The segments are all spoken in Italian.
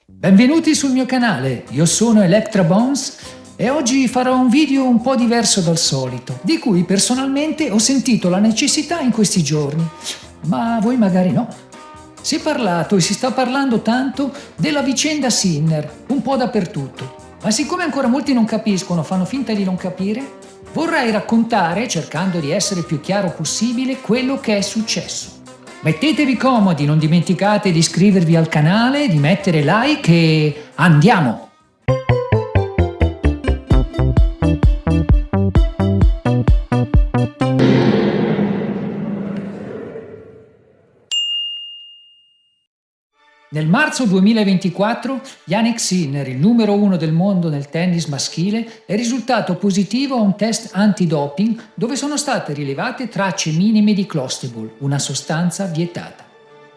Benvenuti sul mio canale, io sono Electra Bones e oggi farò un video un po' diverso dal solito, di cui personalmente ho sentito la necessità in questi giorni, ma voi magari no. Si è parlato e si sta parlando tanto della vicenda Sinner, un po' dappertutto, ma siccome ancora molti non capiscono, fanno finta di non capire, vorrei raccontare, cercando di essere più chiaro possibile, quello che è successo. Mettetevi comodi, non dimenticate di iscrivervi al canale, di mettere like e andiamo! Nel marzo 2024 Jannik Sinner, il numero 1 del mondo nel tennis maschile, è risultato positivo a un test antidoping dove sono state rilevate tracce minime di clostebol, una sostanza vietata.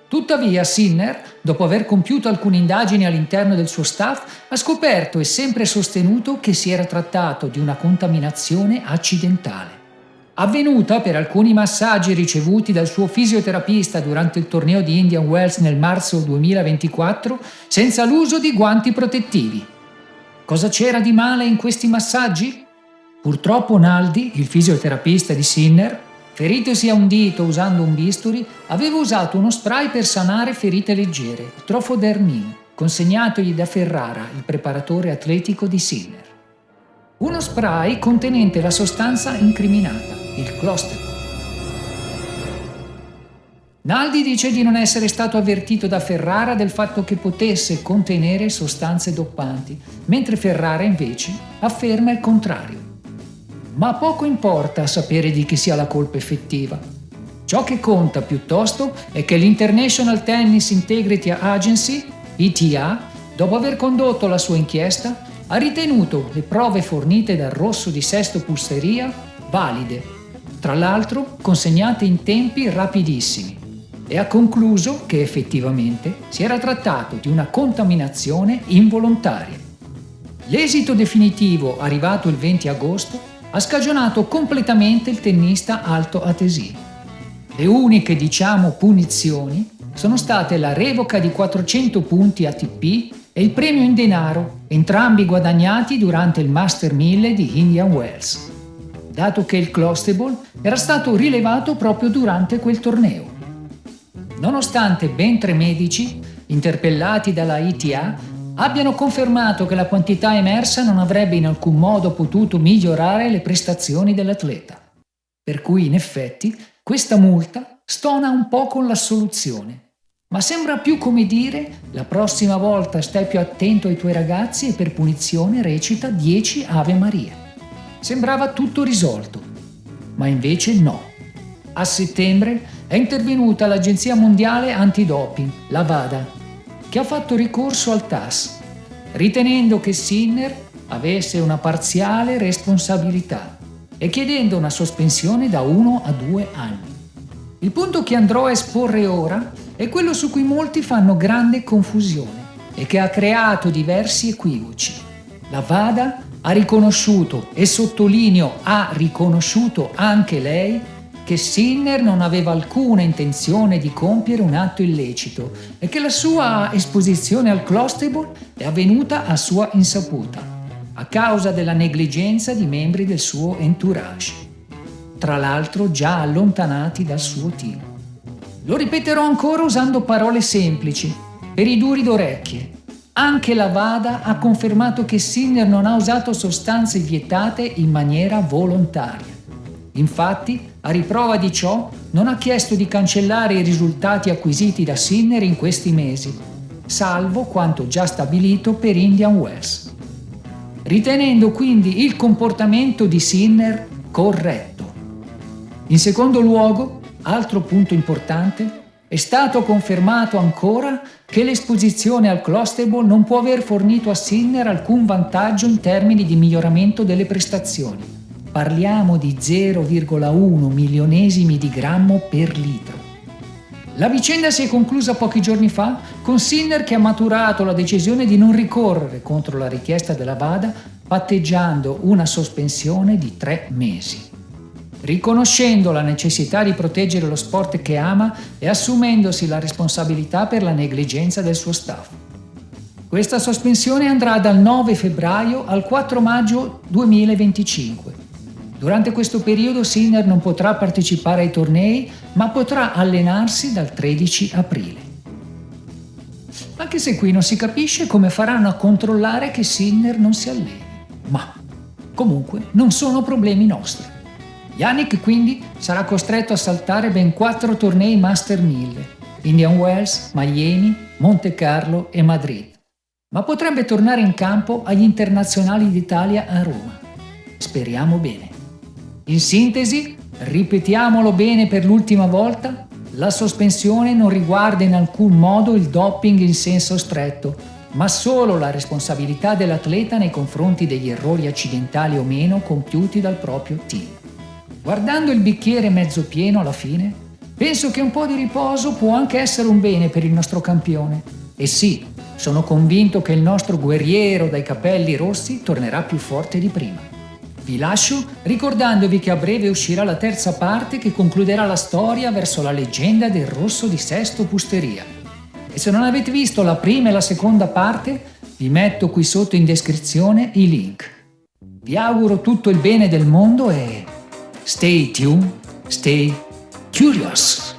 Tuttavia Sinner, dopo aver compiuto alcune indagini all'interno del suo staff, ha scoperto e sempre sostenuto che si era trattato di una contaminazione accidentale, avvenuta per alcuni massaggi ricevuti dal suo fisioterapista durante il torneo di Indian Wells nel marzo 2024 senza l'uso di guanti protettivi. Cosa c'era di male in questi massaggi? Purtroppo Naldi, il fisioterapista di Sinner, feritosi a un dito usando un bisturi, aveva usato uno spray per sanare ferite leggere, il Trofodermin, consegnatogli da Ferrara, il preparatore atletico di Sinner. Uno spray contenente la sostanza incriminata, il clostebol. Naldi dice di non essere stato avvertito da Ferrara del fatto che potesse contenere sostanze doppanti, mentre Ferrara invece afferma il contrario. Ma poco importa sapere di chi sia la colpa effettiva. Ciò che conta piuttosto è che l'International Tennis Integrity Agency, ITA, dopo aver condotto la sua inchiesta, ha ritenuto le prove fornite dal Rosso di Sesto Pulseria valide, tra l'altro consegnate in tempi rapidissimi, e ha concluso che effettivamente si era trattato di una contaminazione involontaria. L'esito definitivo, arrivato il 20 agosto, ha scagionato completamente il tennista altoatesino. Le uniche, punizioni sono state la revoca di 400 punti ATP e il premio in denaro, entrambi guadagnati durante il Master 1000 di Indian Wells, dato che il clostebol era stato rilevato proprio durante quel torneo. Nonostante ben 3 medici, interpellati dalla ITA, abbiano confermato che la quantità emersa non avrebbe in alcun modo potuto migliorare le prestazioni dell'atleta. Per cui, in effetti, questa multa stona un po' con l'assoluzione. Ma sembra più come dire: la prossima volta stai più attento ai tuoi ragazzi e per punizione recita 10 Ave Maria. Sembrava tutto risolto, ma invece no. A settembre è intervenuta l'Agenzia Mondiale Antidoping, la WADA, che ha fatto ricorso al TAS, ritenendo che Sinner avesse una parziale responsabilità e chiedendo una sospensione da 1 a 2 anni. Il punto che andrò a esporre ora è quello su cui molti fanno grande confusione e che ha creato diversi equivoci. La WADA ha riconosciuto, e sottolineo ha riconosciuto anche lei, che Sinner non aveva alcuna intenzione di compiere un atto illecito e che la sua esposizione al clostebol è avvenuta a sua insaputa, a causa della negligenza di membri del suo entourage, tra l'altro già allontanati dal suo team. Lo ripeterò ancora usando parole semplici, per i duri d'orecchie. Anche la WADA ha confermato che Sinner non ha usato sostanze vietate in maniera volontaria. Infatti, a riprova di ciò, non ha chiesto di cancellare i risultati acquisiti da Sinner in questi mesi, salvo quanto già stabilito per Indian Wells, ritenendo quindi il comportamento di Sinner corretto. In secondo luogo, altro punto importante, è stato confermato ancora che l'esposizione al clostebol non può aver fornito a Sinner alcun vantaggio in termini di miglioramento delle prestazioni. Parliamo di 0,1 milionesimi di grammo per litro. La vicenda si è conclusa pochi giorni fa con Sinner che ha maturato la decisione di non ricorrere contro la richiesta della WADA, patteggiando una sospensione di 3 mesi. Riconoscendo la necessità di proteggere lo sport che ama e assumendosi la responsabilità per la negligenza del suo staff. Questa sospensione andrà dal 9 febbraio al 4 maggio 2025. Durante questo periodo Sinner non potrà partecipare ai tornei, ma potrà allenarsi dal 13 aprile. Anche se qui non si capisce come faranno a controllare che Sinner non si alleni. Ma comunque non sono problemi nostri. Jannik quindi sarà costretto a saltare ben 4 tornei Master 1000, Indian Wells, Miami, Monte Carlo e Madrid. Ma potrebbe tornare in campo agli internazionali d'Italia a Roma. Speriamo bene. In sintesi, ripetiamolo bene per l'ultima volta, la sospensione non riguarda in alcun modo il doping in senso stretto, ma solo la responsabilità dell'atleta nei confronti degli errori accidentali o meno compiuti dal proprio team. Guardando il bicchiere mezzo pieno alla fine, penso che un po' di riposo può anche essere un bene per il nostro campione. E sì, sono convinto che il nostro guerriero dai capelli rossi tornerà più forte di prima. Vi lascio ricordandovi che a breve uscirà la terza parte che concluderà la storia verso la leggenda del rosso di Sesto Pusteria. E se non avete visto la prima e la seconda parte, vi metto qui sotto in descrizione i link. Vi auguro tutto il bene del mondo e stay tuned, stay curious!